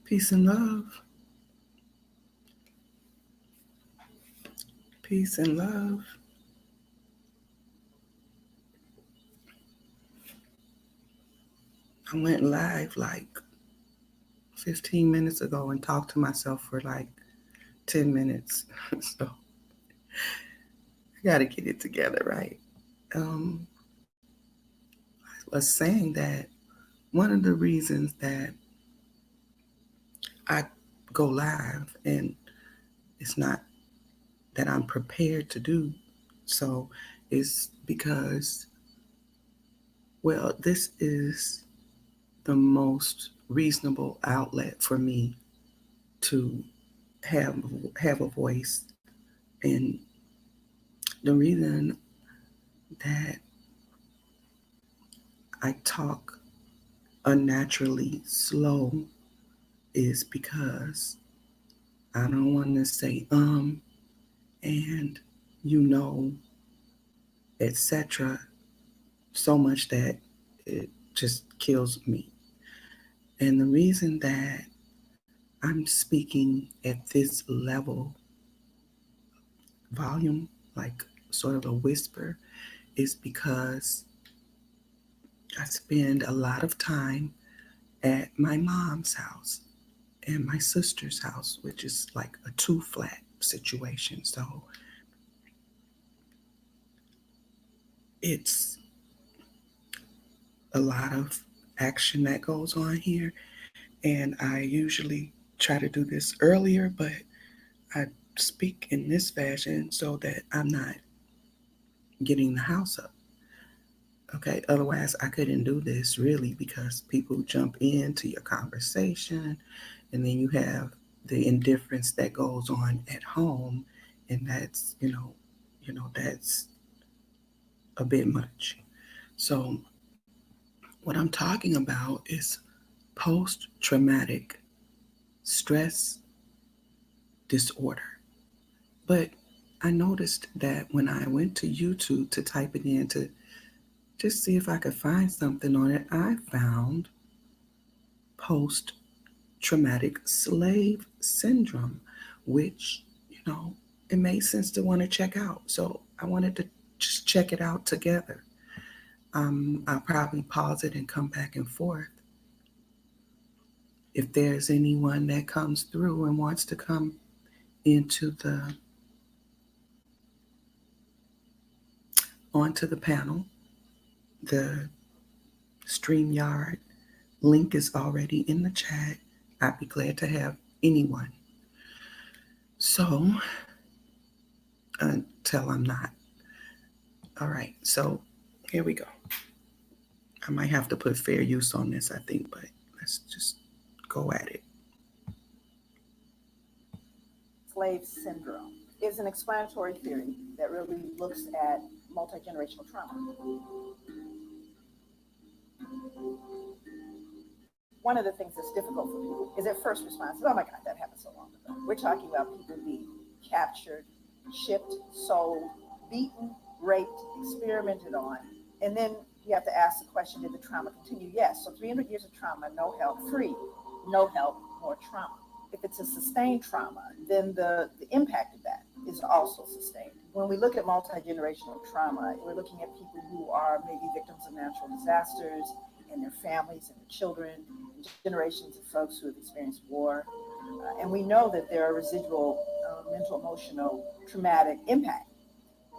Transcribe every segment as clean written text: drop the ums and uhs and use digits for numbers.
Peace and love. Peace and love. I went live like 15 minutes ago and talked to myself for like 10 minutes. So I got to get it together, right? Um, I was saying that one of the reasons that I go live and it's not that I'm prepared to do so is because, well, this is the most reasonable outlet for me to have have a voice. And the reason that I talk unnaturally slow is because I don't want to say and you know etc. so much that it just kills me. And the reason that I'm speaking at this level volume, like sort of a whisper, is because I spend a lot of time at my mom's house and my sister's house, which is like a two flat situation. So it's a lot of action that goes on here. And I usually try to do this earlier, but I speak in this fashion so that I'm not getting the house up. Okay, otherwise I couldn't do this really because people jump into your conversation and then you have the indifference that goes on at home, and that's that's a bit much. So what I'm talking about is post traumatic stress disorder. But I noticed that when I went to YouTube to type it in to just see if I could find something on it, I found post traumatic slave syndrome, which, it made sense to want to check out. So I wanted to just check it out together. I'll probably pause it and come back and forth. If there's anyone that comes through and wants to come into the onto the panel, the StreamYard link is already in the chat. I'd be glad to have anyone. So, until I'm not. All right, so here we go. I might have to put fair use on this, I think, but let's just go at it. Slave syndrome is an explanatory theory that really looks at multi-generational trauma. One of the things that's difficult for people is at first response is, oh my God, that happened so long ago. We're talking about people being captured, shipped, sold, beaten, raped, experimented on. And then you have to ask the question, did the trauma continue? Yes. So 300 years of trauma, no help, free, no help, more trauma. If it's a sustained trauma, then the impact of that is also sustained. When we look at multi-generational trauma, we're looking at people who are maybe victims of natural disasters and their families and their children, and generations of folks who have experienced war. And we know that there are residual mental, emotional, traumatic impact.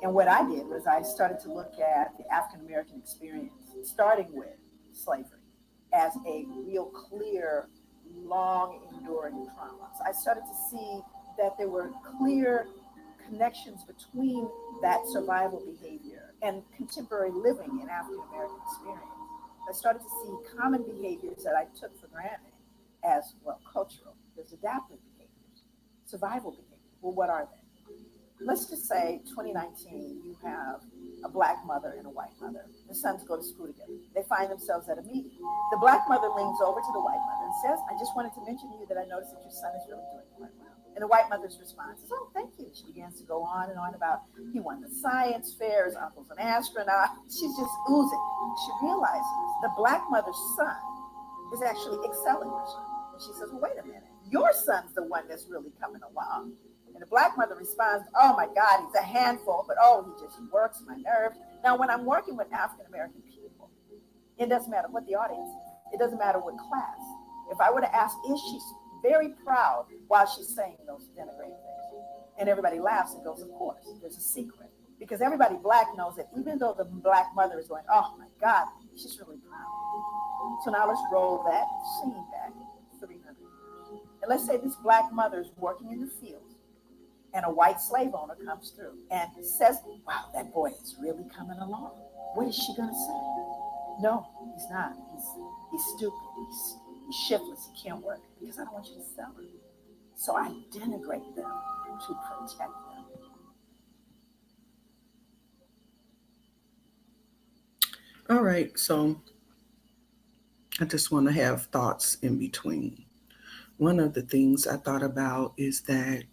And what I did was I started to look at the African American experience, starting with slavery, as a real clear, long enduring trauma. So I started to see that there were clear connections between that survival behavior and contemporary living in African American experience. I started to see common behaviors that I took for granted as, well, cultural. There's adaptive behaviors, survival behaviors. Well, what are they? Let's just say 2019, you have a Black mother and a white mother. The sons go to school together. They find themselves at a meeting. The Black mother leans over to the white mother and says, I just wanted to mention to you that I noticed that your son is really doing quite well. And the white mother's response is, oh, thank you. She begins to go on and on about, he won the science fair, his uncle's an astronaut. She's just oozing. She realizes the Black mother's son is actually excelling her son. And she says, well, wait a minute. Your son's the one that's really coming along. And the black mother responds, oh my God, he's a handful, but oh, he works my nerves. Now, when I'm working with African American people, it doesn't matter what the audience is, it doesn't matter what class. If I were to ask, is she very proud while she's saying those denigrating things? And everybody laughs and goes, of course, there's a secret. Because everybody black knows that even though the black mother is going, oh my God, she's really proud. So now let's roll that scene back 300 years. And let's say this black mother is working in the fields and a white slave owner comes through and says, wow, that boy is really coming along. What is she going to say? No, he's not. He's stupid. He's shiftless. He can't work because I don't want you to sell him. So I denigrate them to protect them. All right, so I just want to have thoughts in between. One of the things I thought about is that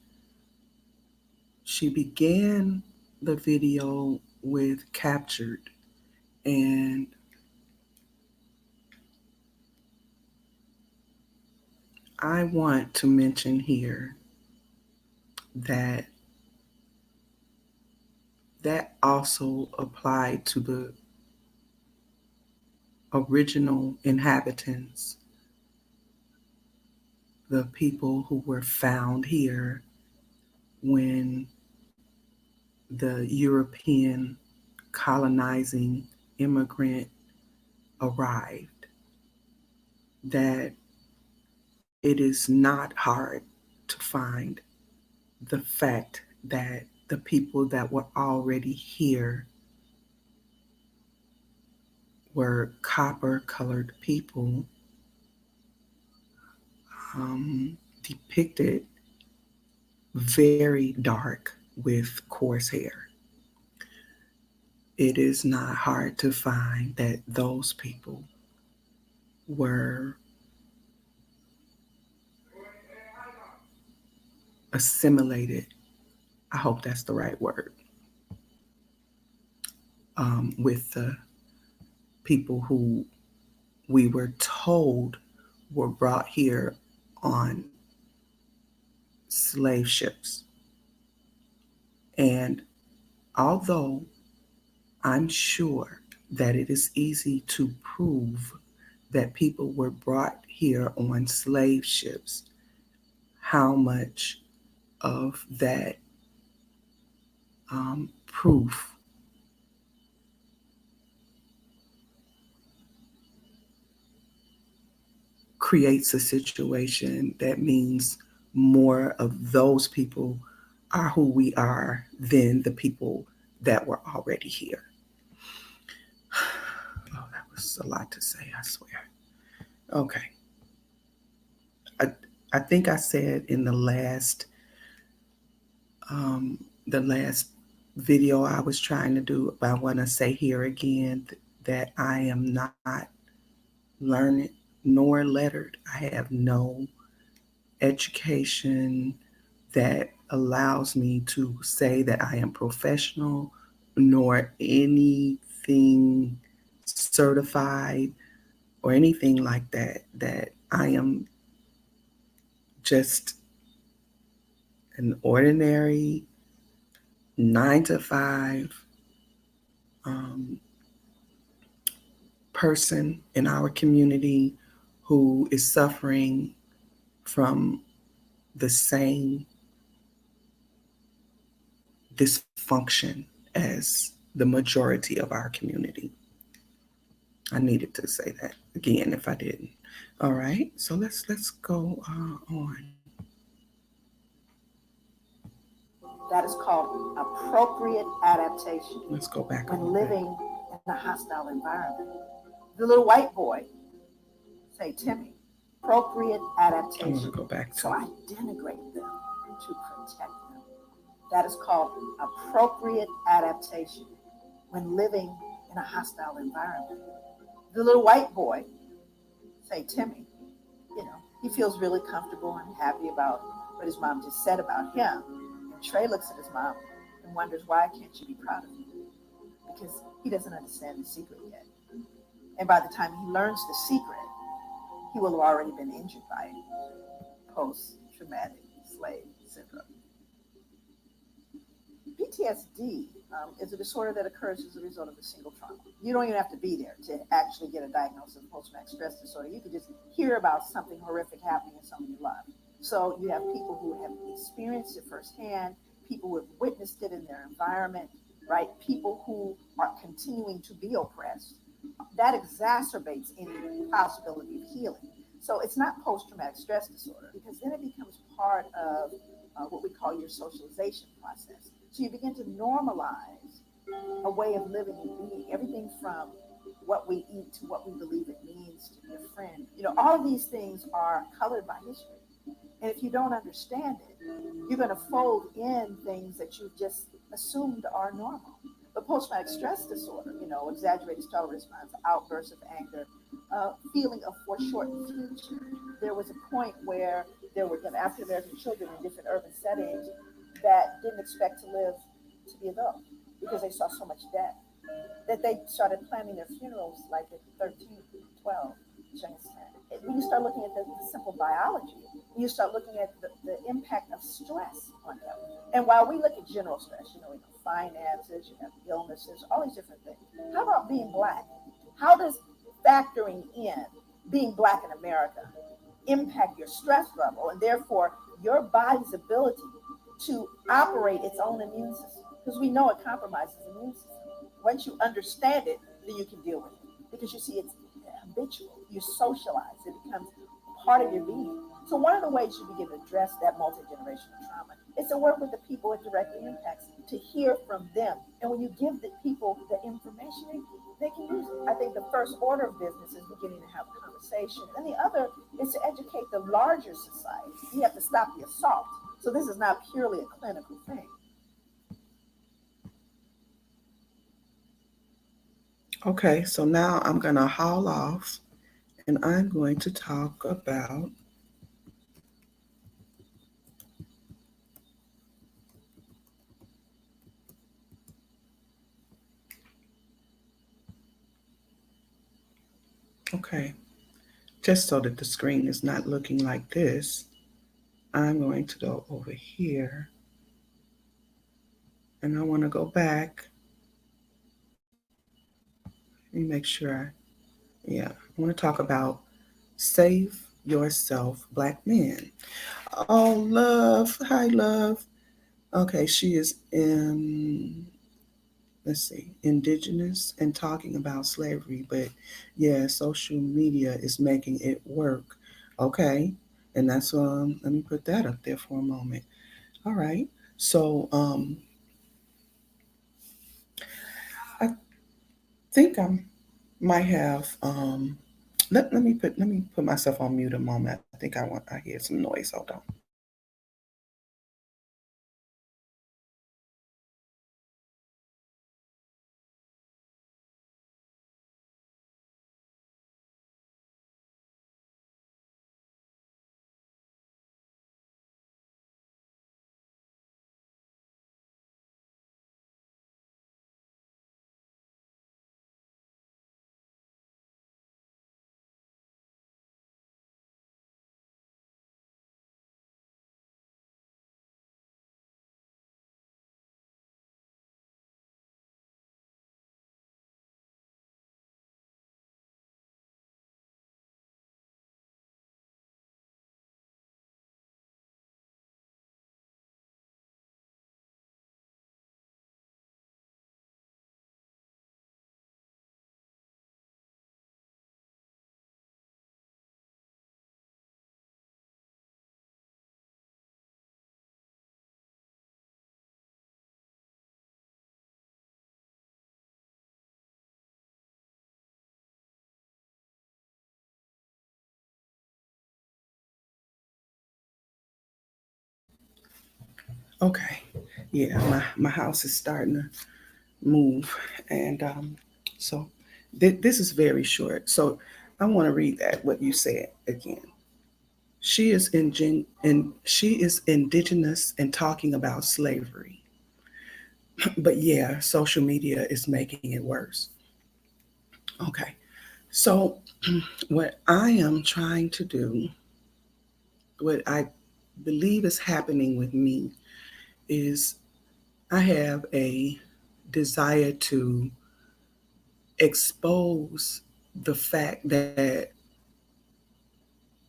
she began the video with captured, and I want to mention here that that also applied to the original inhabitants, the people who were found here when the European colonizing immigrant arrived, that it is not hard to find the fact that the people that were already here were copper colored people, depicted very dark with coarse hair. It is not hard to find that those people were assimilated. I hope that's the right word. With the people who we were told were brought here on slave ships. And although I'm sure that it is easy to prove that people were brought here on slave ships, how much of that proof creates a situation that means more of those people are who we are than the people that were already here. Oh, that was a lot to say, I swear. Okay. I, I think I said in um, the last video I was trying to do, but I want to say here again that I am not learned nor lettered. I have no education that allows me to say that I am professional, nor anything certified or anything like that. That I am just an ordinary 9 to 5 um, person in our community who is suffering from the same dysfunction as the majority of our community. I needed to say that again if I didn't. All right, so let's go on. That is called appropriate adaptation Let's go back a when little bit. living in a hostile environment. The little white boy, say Timmy, appropriate I want adaptation. to go back So to. I denigrate them to protect them. That is called appropriate adaptation when living in a hostile environment. The little white boy, say Timmy, he feels really comfortable and happy about what his mom just said about him. And Trey looks at his mom and wonders, why can't you be proud of me? Because he doesn't understand the secret yet. And by the time he learns the secret, he will have already been injured by post traumatic slave syndrome. PTSD is a disorder that occurs as a result of a single trauma. You don't even have to be there to actually get a diagnosis of post traumatic stress disorder. You could just hear about something horrific happening to someone you love. So you have people who have experienced it firsthand, people who have witnessed it in their environment, right? People who are continuing to be oppressed. That exacerbates any possibility of healing. So it's not post traumatic stress disorder because then it becomes part of what we call your socialization process. So you begin to normalize a way of living and being, everything from what we eat to what we believe it means to be a friend. All of these things are colored by history. And if you don't understand it, you're going to fold in things that you've just assumed are normal. But post traumatic stress disorder, exaggerated startle response, outbursts of anger, feeling of foreshortened future. There was a point where there were African American children in different urban settings that didn't expect to live to be adult because they saw so much death that they started planning their funerals like at 13, 12, young as 10. When you start looking at the simple biology, you start looking at the impact of stress on them. And while we look at general stress, we know finances, you have illnesses, all these different things. How about being black? How does factoring in being black in America impact your stress level and therefore your body's ability to operate its own immune system? Because we know it compromises the immune system. Once you understand it, then you can deal with it because you see it's habitual. You socialize, it becomes part of your being. So one of the ways you begin to address that multi-generational trauma is to work with the people it directly impacts, to hear from them. And when you give the people the information, they can use it. I think the first order of business is beginning to have a conversation. And the other is to educate the larger society. You have to stop the assault. So this is not purely a clinical thing. Okay, so now I'm going to haul off and I'm going to talk about okay, just so that the screen is not looking like this, I'm going to go over here and I want to go back and make sure yeah, I want to talk about save yourself, black men. Oh, love. Hi, love. Okay, she is in, let's see, indigenous and talking about slavery, but yeah, social media is making it work. Okay, and that's let me put that up there for a moment. All right, so I think I might have let me put myself on mute a moment. I think I hear some noise. Hold on. Okay, yeah, my house is starting to move, and so this is very short. So I want to read that what you said again. She is indigenous and talking about slavery. But yeah, social media is making it worse. Okay. So What I am trying to do, what I believe is happening with me, is I have a desire to expose the fact that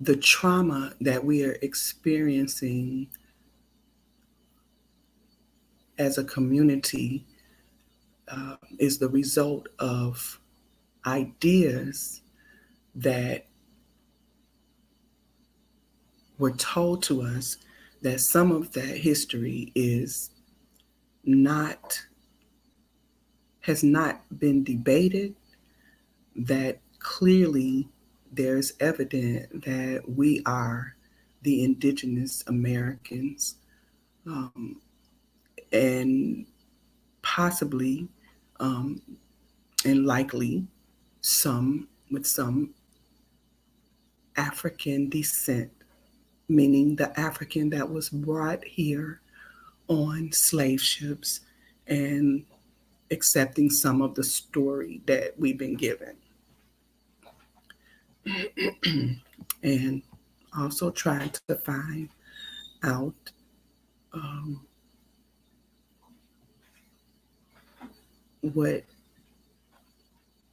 the trauma that we are experiencing as a community is the result of ideas that were told to us, that some of that history is not has not been debated, that clearly there's evident that we are the indigenous Americans, um, and possibly um, and likely some with some African descent, meaning the African that was brought here on slave ships and accepting some of the story that we've been given. And also trying to find out um, what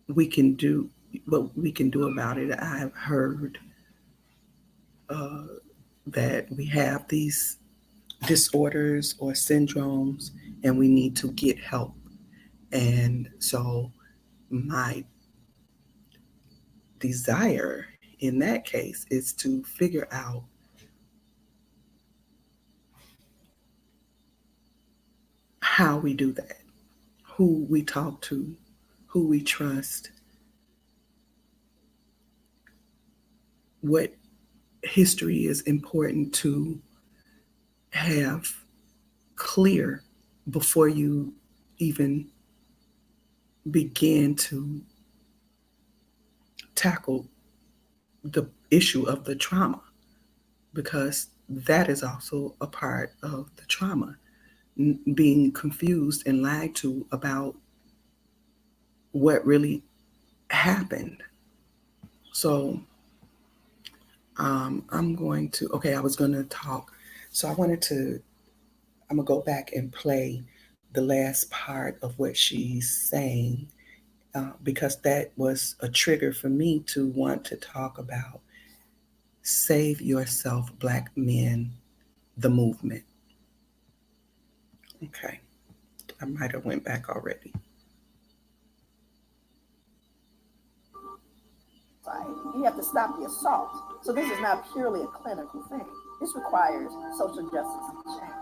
we can do, about it. I've heard that we have these disorders or syndromes and we need to get help. And so my desire in that case is to figure out how we do that, who we talk to, who we trust, what history is important to have clear before you even begin to tackle the issue of the trauma, because that is also a part of the trauma, being confused and lied to about what really happened. So I'm going to, okay, I was going to talk. So I'm going to go back and play the last part of what she's saying, because that was a trigger for me to want to talk about Save Yourself, Black Men, the movement. Okay, I might have went back already. Right. You have to stop the assault. So this is not purely a clinical thing. This requires social justice and change.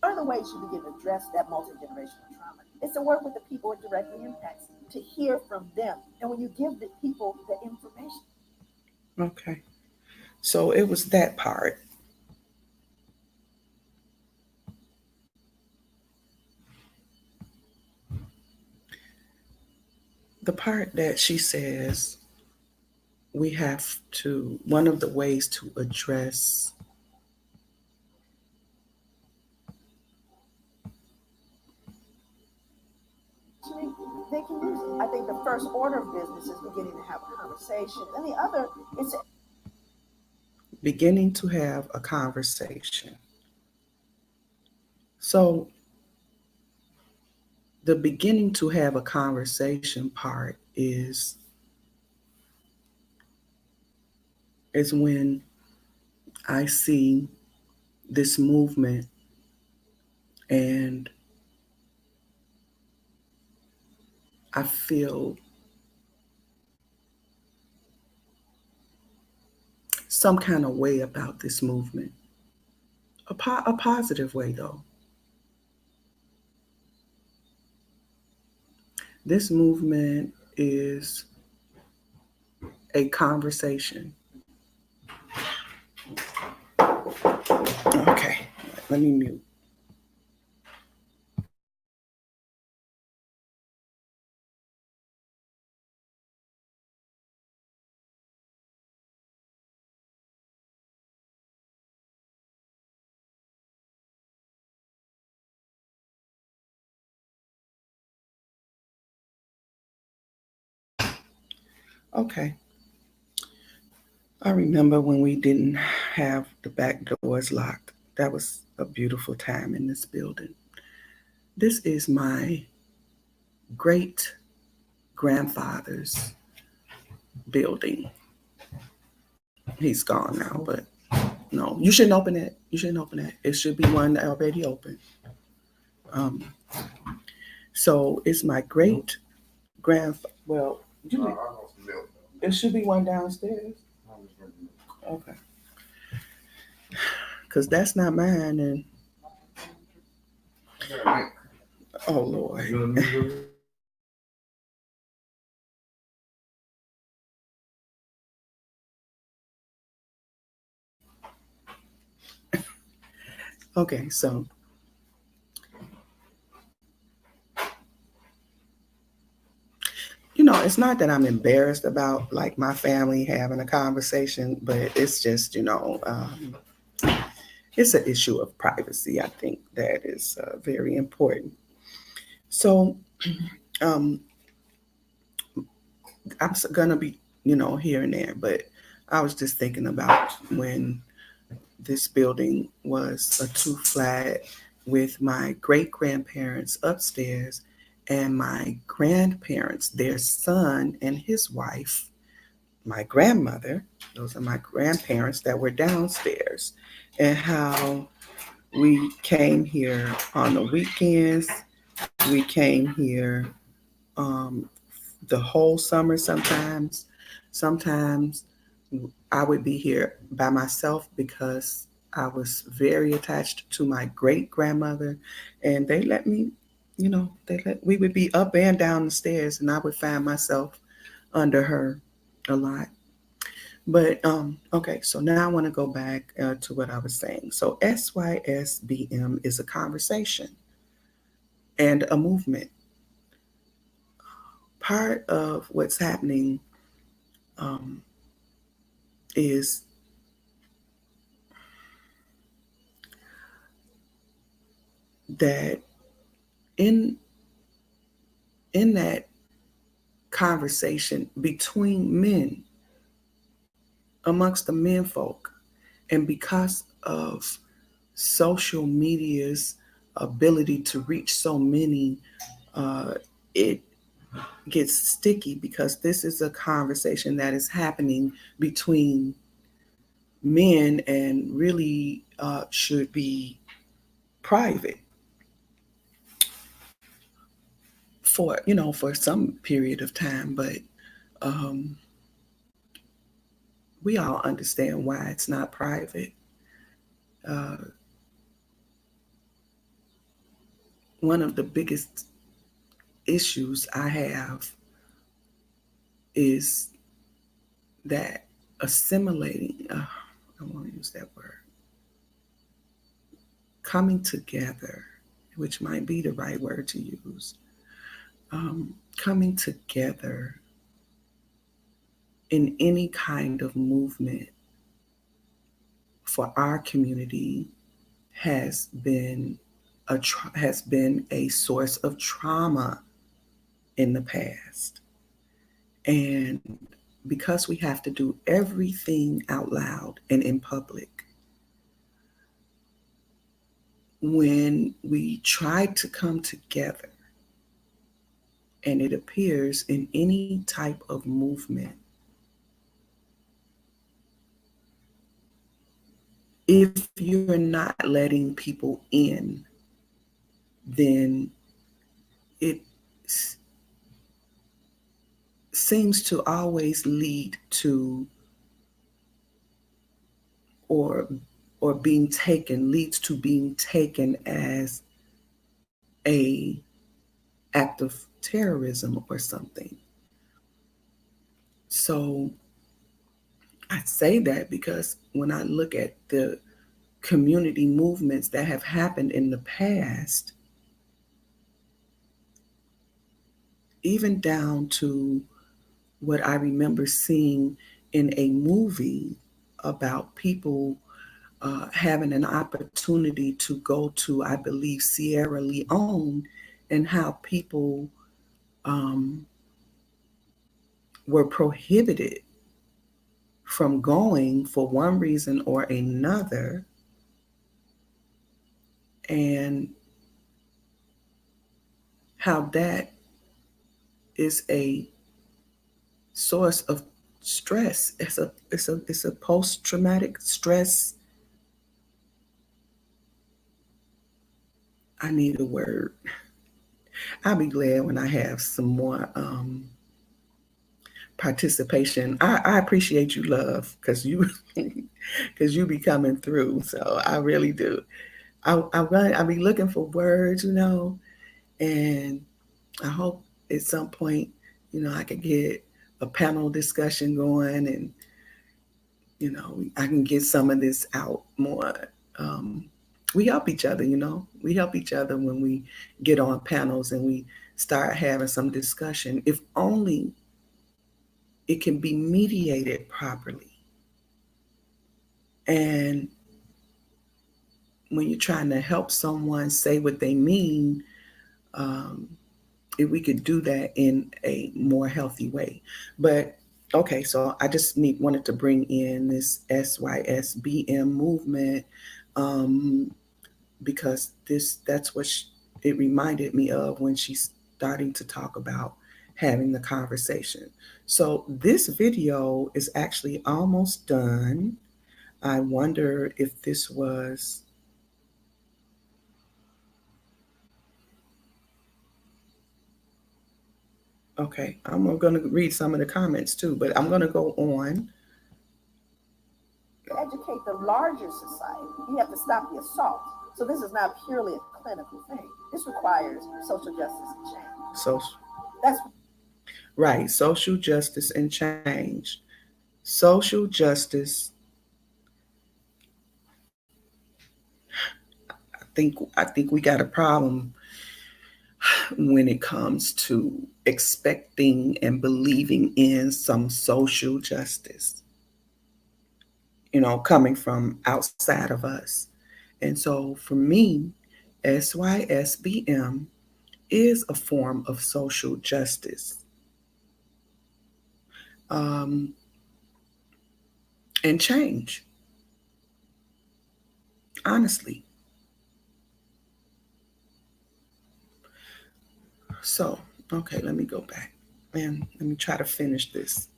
One of the ways you begin to address that multi-generational trauma is to work with the people it directly impacts, to hear from them. And when you give the people the information, Okay, so it was that part. The part that she says we have to, one of the ways to address actually, they can use it. I think the first order of business is beginning to have a conversation. And the other is to beginning to have a conversation. So the beginning to have a conversation part is when I see this movement and I feel some kind of way about this movement. A positive way, though. This movement is a conversation. Okay, let me mute. Okay, I remember when we didn't have the back doors locked. That was a beautiful time in this building. This is my great grandfather's building. He's gone now, but no, you shouldn't open it. You shouldn't open it. It should be one already open. Um, so it's my great grand. Well, it should be one downstairs. Okay, because that's not mine. And oh Lord. Okay, so it's not that I'm embarrassed about like my family having a conversation, but it's just it's an issue of privacy. I think that is very important. So um, I'm gonna be here and there, but I was just thinking about when this building was a two flat with my great grandparents upstairs and my grandparents, their son and his wife, my grandmother, those are my grandparents that were downstairs, and how we came here on the weekends. We came here um, the whole summer sometimes. Sometimes I would be here by myself because I was very attached to my great grandmother, and they let me, we would be up and down the stairs, and I would find myself under her a lot. But okay, so now I want to go back to what I was saying. So SYSBM is a conversation and a movement. Part of what's happening um, is that in that conversation between men, amongst the men folk, and because of social media's ability to reach so many, it gets sticky because this is a conversation that is happening between men and really should be private for for some period of time, but um, we all understand why it's not private. uh, One of the biggest issues I have is that assimilating, I want to use that word, coming together, which might be the right word to use, coming together in any kind of movement for our community has been a source of trauma in the past. And because we have to do everything out loud and in public, when we try to come together, and it appears in any type of movement, if you're not letting people in, then it seems to always lead to, or being taken, leads to being taken as a act of terrorism or something. So I say that because when I look at the community movements that have happened in the past, even down to what I remember seeing in a movie about people having an opportunity to go to, I believe, Sierra Leone, and how people um, were prohibited from going for one reason or another, and how that is a source of stress. It's a post traumatic stress. I need a word. I'll be glad when I have some more participation. I appreciate you, love, because you because you be coming through. So I really do. I be looking for words, and I hope at some point, I could get a panel discussion going, and I can get some of this out more. Um, we help each other, We help each other when we get on panels and we start having some discussion. If only it can be mediated properly. And when you're trying to help someone say what they mean, um, if we could do that in a more healthy way. But okay, so I just wanted to bring in this SYSBM movement, um, because that's what it reminded me of when she's starting to talk about having the conversation. So this video is actually almost done. I wonder if this was okay. I'm going to read some of the comments too, but I'm going to go on. Educate the larger society. You have to stop the assault. So this is not purely a clinical thing. This requires social justice and change. So, That's right, social justice and change. Social justice. I think we got a problem when it comes to expecting and believing in some social justice, coming from outside of us. And so for me, SYSBM is a form of social justice, um, and change, honestly. So, okay, let me go back and let me try to finish this.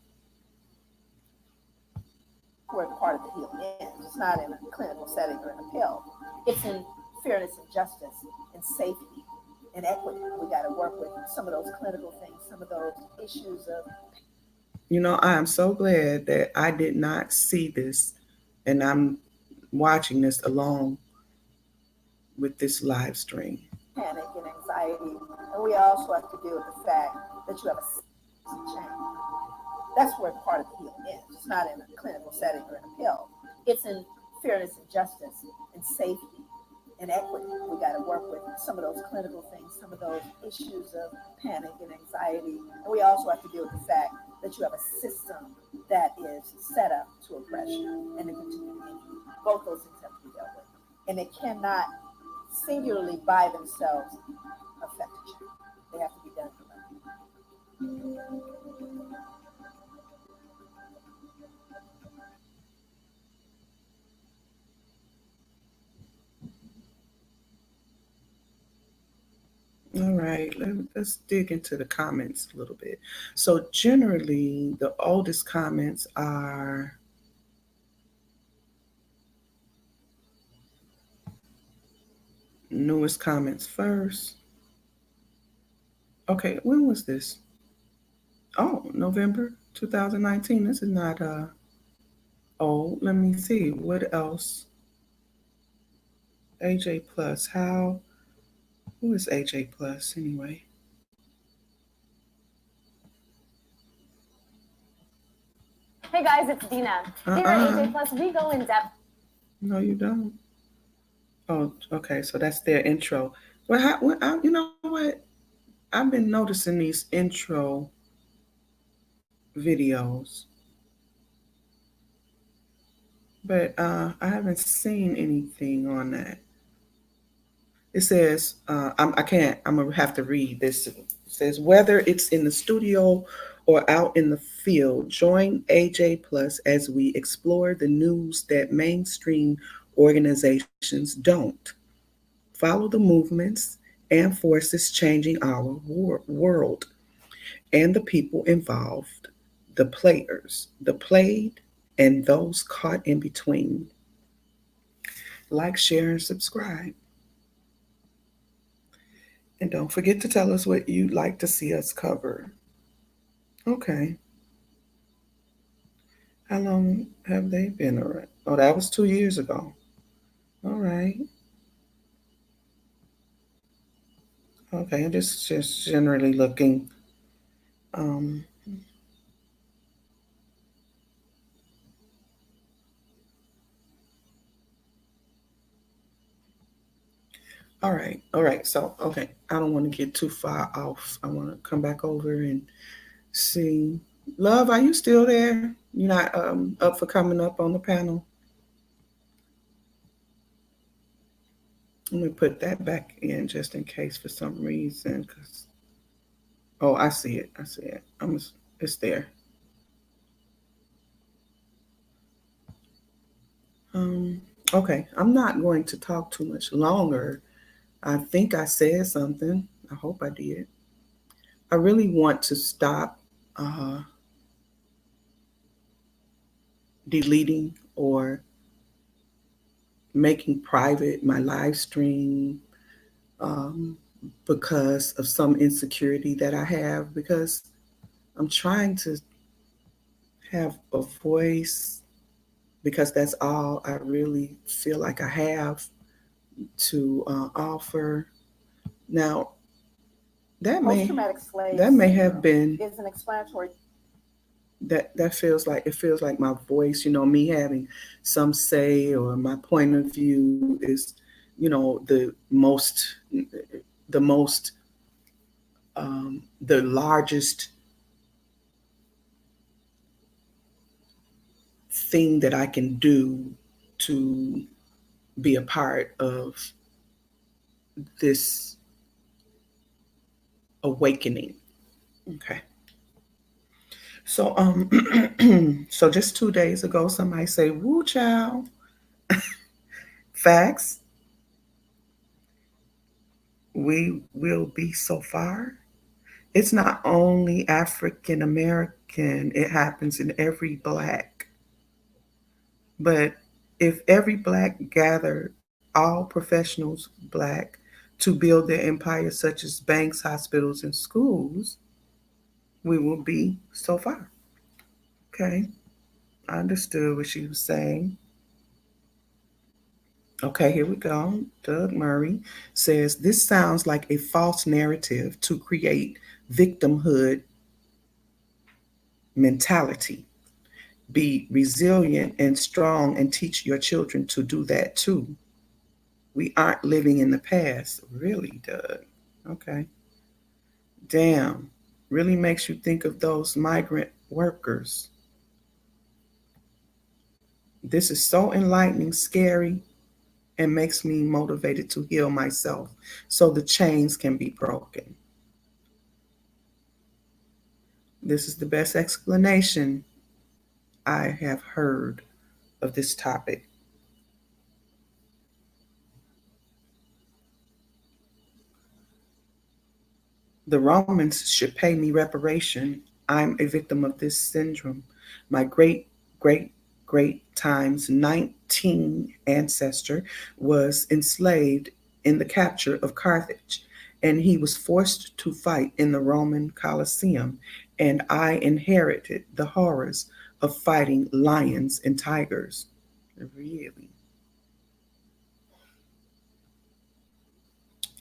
where part of the healing ends. It's not in a clinical setting or in a pill. It's in fairness and justice and safety and equity. We got to work with some of those clinical things, some of those issues of I am so glad that I did not see this and I'm watching this along with this live stream. panic and anxiety. And we also have to deal with the fact that you have a change. That's where part of the healing is. It's not in a clinical setting or in a pill. It's in fairness and justice and safety and equity. We got to work with some of those clinical things, some of those issues of panic and anxiety. And we also have to deal with the fact that you have a system that is set up to oppress you and to continue to injure you. Both those things have to be dealt with. And they cannot singularly by themselves affect you. They have to be done collectively. All right, let's dig into the comments a little bit. So, generally, the oldest comments are newest comments first. Okay, when was this? Oh, November 2019. This is not old. Let me see. What else? AJ Plus. How? Who is AJ Plus anyway? Hey guys, it's Dina. Here at AJ Plus, we go in depth. No, you don't. Oh, okay. So that's their intro. Well, you know what? I've been noticing these intro videos, but I haven't seen anything on that. It says I can't. I'm gonna have to read this says whether it's in the studio or out in the field, join AJ Plus as we explore the news that mainstream organizations don't. Follow the movements and forces changing our world and the people involved, the players, the played, and those caught in between. Like, share, and subscribe. And don't forget to tell us what you'd like to see us cover. Okay. How long have they been around? Oh, that was 2 years ago. All right. Okay, I'm just generally looking. Um, all right, all right. So, okay, I don't want to get too far off. I want to come back over and see. Love, are you still there? You're not up for coming up on the panel? Let me put that back in just in case for some reason. Cause oh, I see it. I see it. It's there. Um, okay, I'm not going to talk too much longer. I think I said something. I hope I did. I really want to stop uh, deleting or making private my live stream um, because of some insecurity that I have. Because I'm trying to have a voice because that's all I really feel like I have to offer. Now that Post may traumatic slave that may have syndrome been is an explanatory. that feels like it feels like my voice, me having some say or my point of view is, the most the largest thing that I can do to be a part of this awakening. Okay. So so just 2 days ago somebody say, woo child, facts, we will be so far. It's not only African American, it happens in every black. But if every black gathered all professionals black to build their empires such as banks, hospitals, and schools, we will be so far. Okay, I understood what she was saying. Okay, here we go. Doug Murray says this sounds like a false narrative to create victimhood mentality. Be resilient and strong and teach your children to do that too. We aren't living in the past. Really, Doug. Okay. Damn. Really makes you think of those migrant workers. This is so enlightening, scary, and makes me motivated to heal myself so the chains can be broken. This is the best explanation I have heard of this topic. The Romans should pay me reparation. I'm a victim of this syndrome. My great, great times 19 ancestor was enslaved in the capture of Carthage, and he was forced to fight in the Roman Colosseum, and I inherited the horrors of fighting lions and tigers. Really?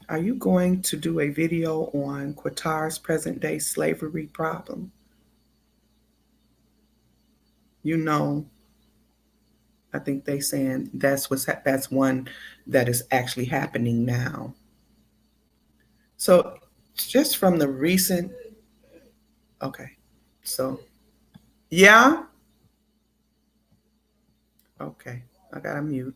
Are you going to do a video on Qatar's present day slavery problem? You know, I think they saying that's one that is actually happening now. So just from the recent, okay, so yeah, okay, I gotta mute.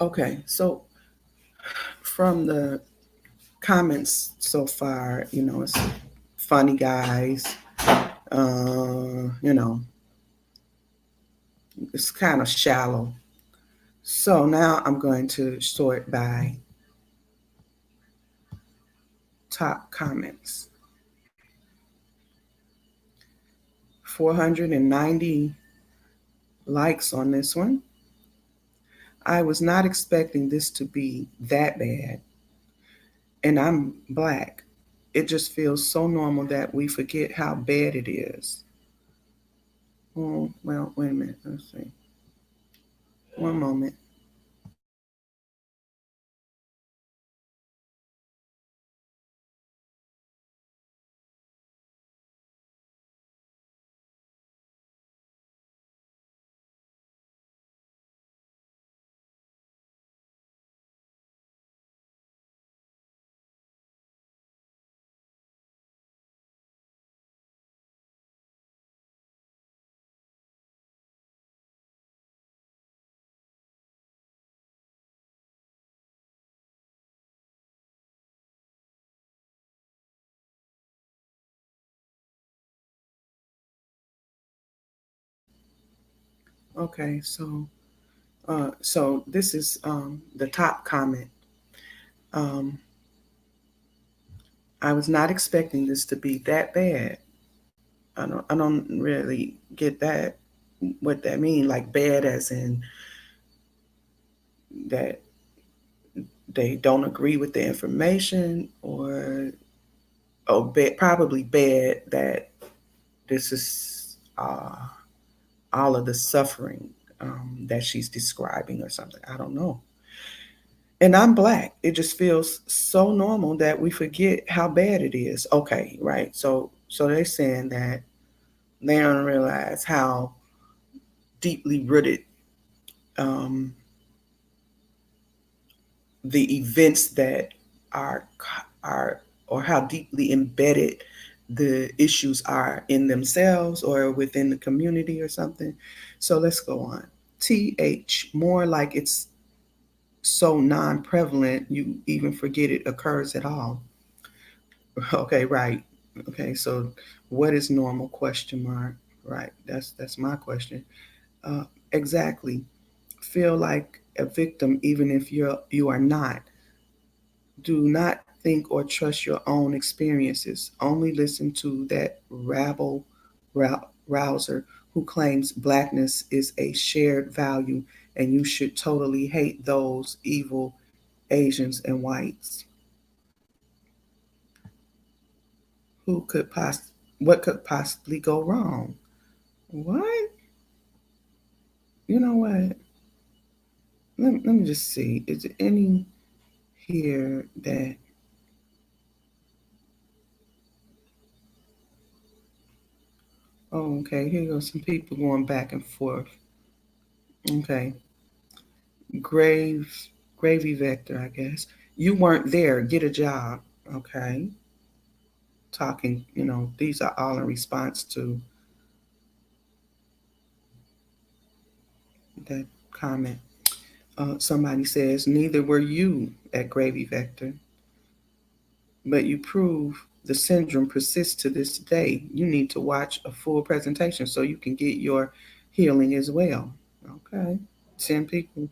Okay, so from the comments so far, it's funny guys. You know, it's kind of shallow. So now I'm going to sort by top comments. 490 likes on this one. I was not expecting this to be that bad, and I'm black. It just feels so normal that we forget how bad it is. Oh, well, wait a minute. Let's see. One moment. Okay, so this is the top comment. Um, I was not expecting this to be that bad. I don't really get that what that mean, like bad as in that they don't agree with the information, or probably bad that this is all of the suffering that she's describing or something. I don't know. And I'm black. It just feels so normal that we forget how bad it is. Okay, right. So they're saying that they don't realize how deeply rooted um, the events that are are or how deeply embedded the issues are in themselves or within the community or something. So let's go on. TH, more like it's so non-prevalent you even forget it occurs at all. Okay, right. Okay, so what is normal, question mark? Right, that's my question. uh, exactly. Feel like a victim even if you are not. Do not think or trust your own experiences. Only listen to that rabble rouser who claims blackness is a shared value and you should totally hate those evil Asians and whites. Who could what could possibly go wrong? What? You know what? Let me just see. Is there any here that, oh, okay, here goes some people going back and forth. Okay. Grave Gravy Vector, I guess. You weren't there. Get a job. Okay. Talking, these are all in response to that comment. Somebody says, neither were you at Gravy Vector, but you prove the syndrome persists to this day. You need to watch a full presentation so you can get your healing as well. Okay. 10 people.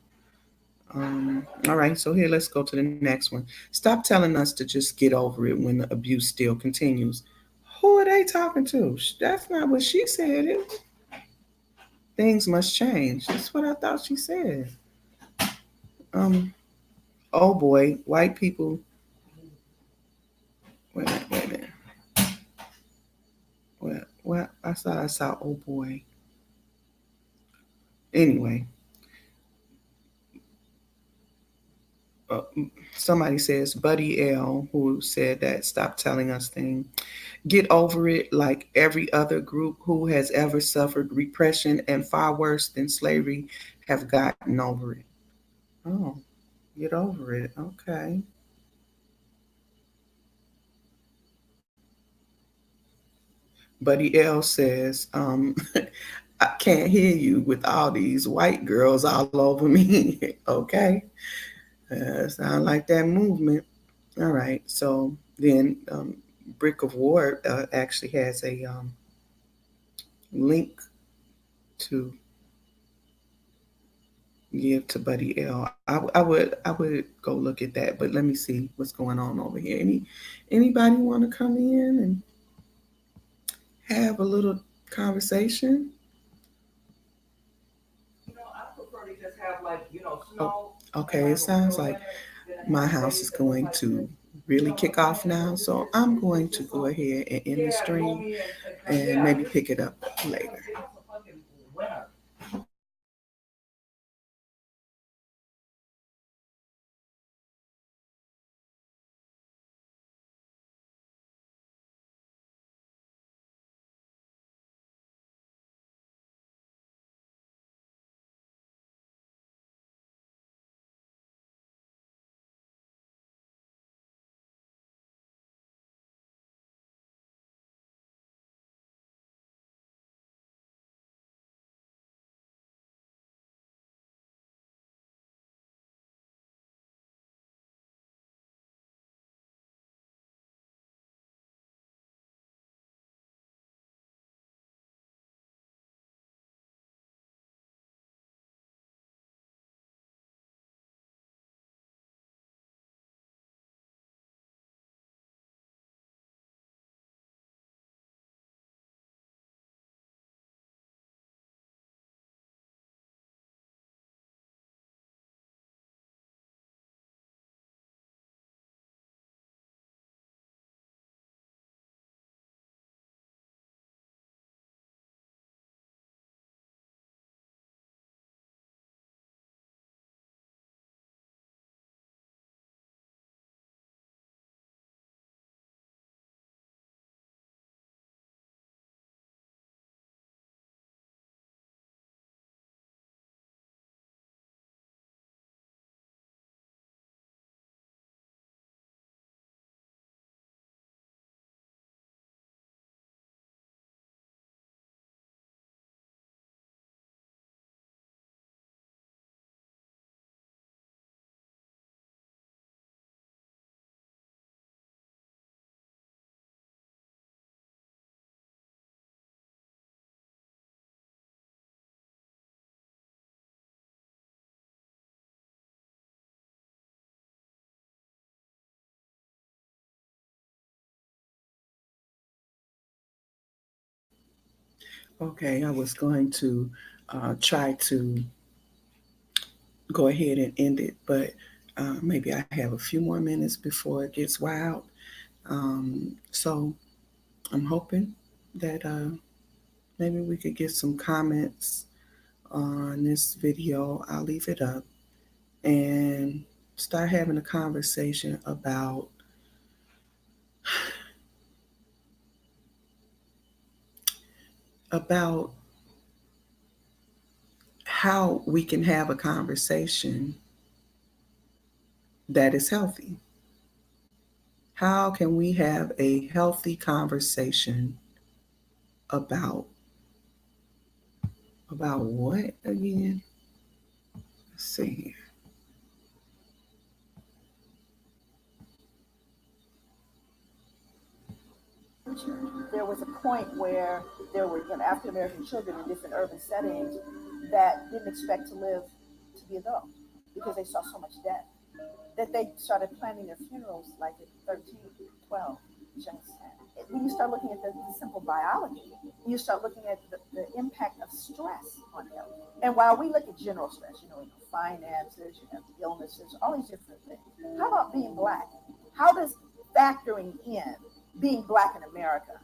All right, so here, let's go to the next one. Stop telling us to just get over it when the abuse still continues. Who are they talking to? That's not what she said. Things must change. That's what I thought she said. Um, oh boy, white people. Wait a minute, wait a minute. Well, I saw oh boy. Anyway, uh, somebody says Buddy L, who said that, stop telling us things. Get over it like every other group who has ever suffered repression and far worse than slavery have gotten over it. Oh, get over it. Okay. Buddy L says, I can't hear you with all these white girls all over me. Okay. Sound like that movement. All right. So then, Brick of War actually has a link to give to Buddy L. I would go look at that, but let me see what's going on over here. Anybody want to come in and have a little conversation? I prefer to just have like, Oh, snow. okay. It sounds like my house is going to really kick off now, so I'm going to go ahead and end the stream and maybe pick it up later. Okay, I was going to try to go ahead and end it, but maybe I have a few more minutes before it gets wild. So I'm hoping that maybe we could get some comments on this video. I'll leave it up and start having a conversation about how we can have a conversation that is healthy. How can we have a healthy conversation about what again? Let's see. There was a point where there were African American children in different urban settings that didn't expect to live to be adult because they saw so much death that they started planning their funerals like at 13, 12, just 10. When you start looking at the simple biology, you start looking at the impact of stress on health. And while we look at general stress, finances, illnesses, all these different things. How about being black? How does factoring in being black in America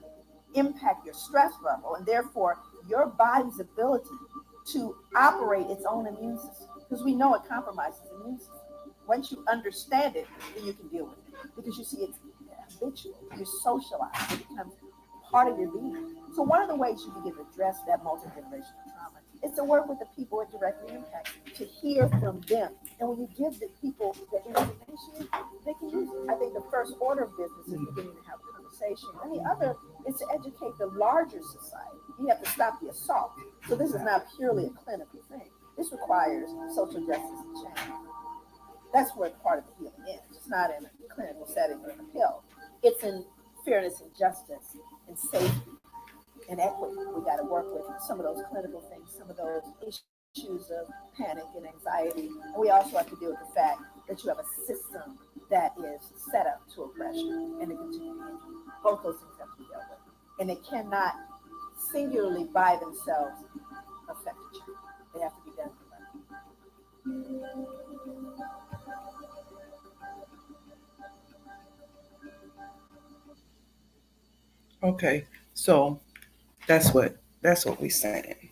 impact your stress level and therefore your body's ability to operate its own immune system? Because we know it compromises the immune system. Once you understand it, then you can deal with it. Because you see, it's habitual. You socialize. It becomes part of your being. So one of the ways you begin to address that multi-generational trauma is to work with the people it directly impacts, to hear from them. And when you give the people the information, they can use it. I think the first order of business is beginning to have a conversation. And the other It's to educate the larger society. You have to stop the assault. So this is not purely a clinical thing. This requires social justice and change. That's where part of the healing is. It's not in a clinical setting or in a pill. It's in fairness and justice and safety and equity. We got to work with some of those clinical things, some of those issues of panic and anxiety. And we also have to deal with the fact that you have a system that is set up to oppress you and to continue to injure you. Both those things have to be dealt with. And they cannot singularly by themselves affect each other. They have to be done collectively. Okay, so that's what we're saying.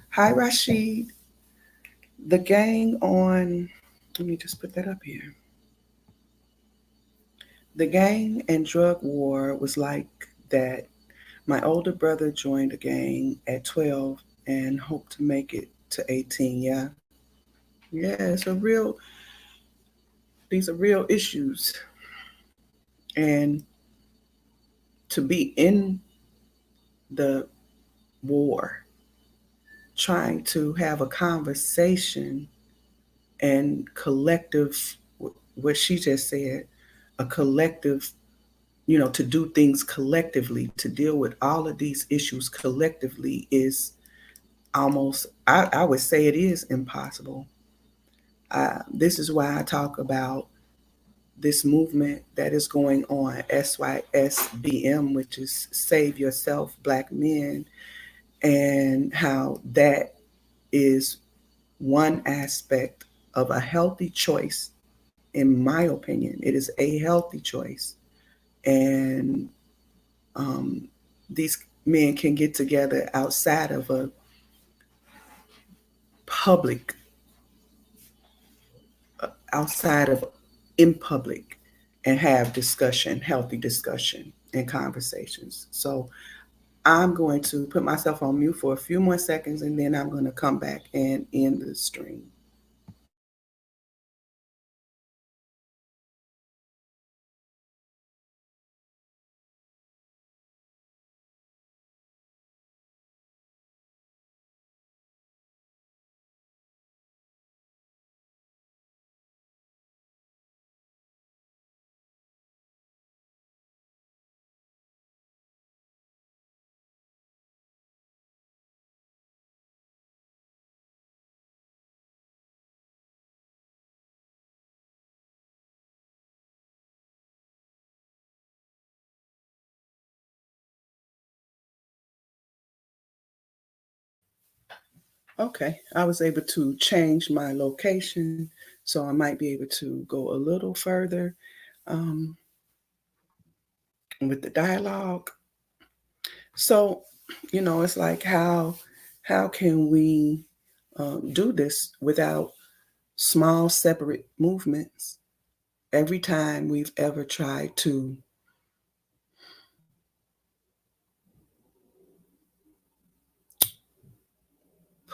Hi, Rashid. The gang on. Let me just put that up here. The gang and drug war was like that. My older brother joined the gang at 12 and hoped to make it to 18. Yeah, yeah, it's a real. These are real issues, and to be in the war, trying to have a conversation and collective, what she just said, a collective, to do things collectively, to deal with all of these issues collectively is almost, I would say it is impossible. This is why I talk about this movement that is going on, SYSBM, which is Save Yourself Black Men, and how that is one aspect of a healthy choice. In my opinion, it is a healthy choice. And um, these men can get together public, outside of in public, and have discussion, healthy discussion and conversations. So I'm going to put myself on mute for a few more seconds and then I'm going to come back and end the stream. Okay, I was able to change my location, so I might be able to go a little further um, with the dialogue. So, it's like how can we do this without small separate movements? Every time we've ever tried to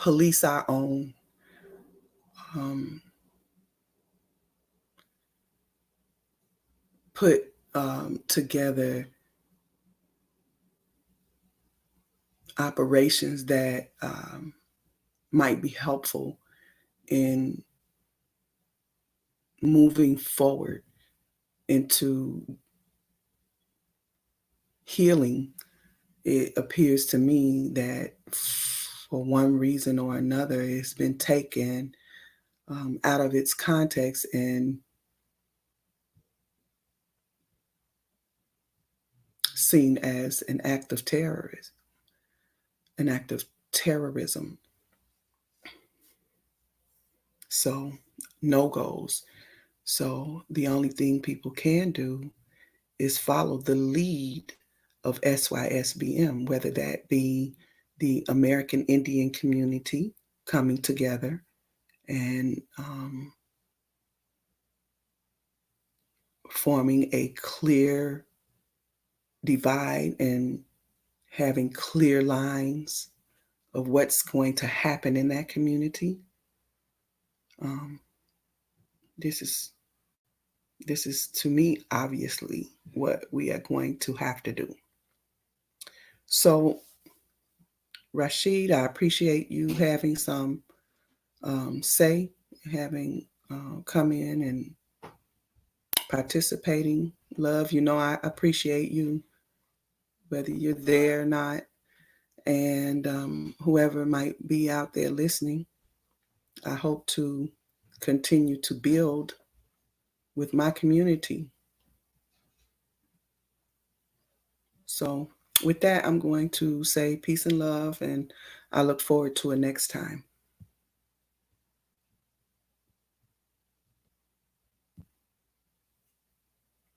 police our own, um, put together operations that might be helpful in moving forward into healing, it appears to me that for one reason or another, it's been taken out of its context and seen as an act of terrorism. So, no goes. So, the only thing people can do is follow the lead of SYSBM, whether that be the American Indian community coming together and forming a clear divide and having clear lines of what's going to happen in that community. Um, this is this is to me obviously what we are going to have to do. So, Rashid, I appreciate you having some say, having come in and participating. Love, I appreciate you, whether you're there or not. And whoever might be out there listening, I hope to continue to build with my community. So, with that, I'm going to say peace and love, and I look forward to it next time.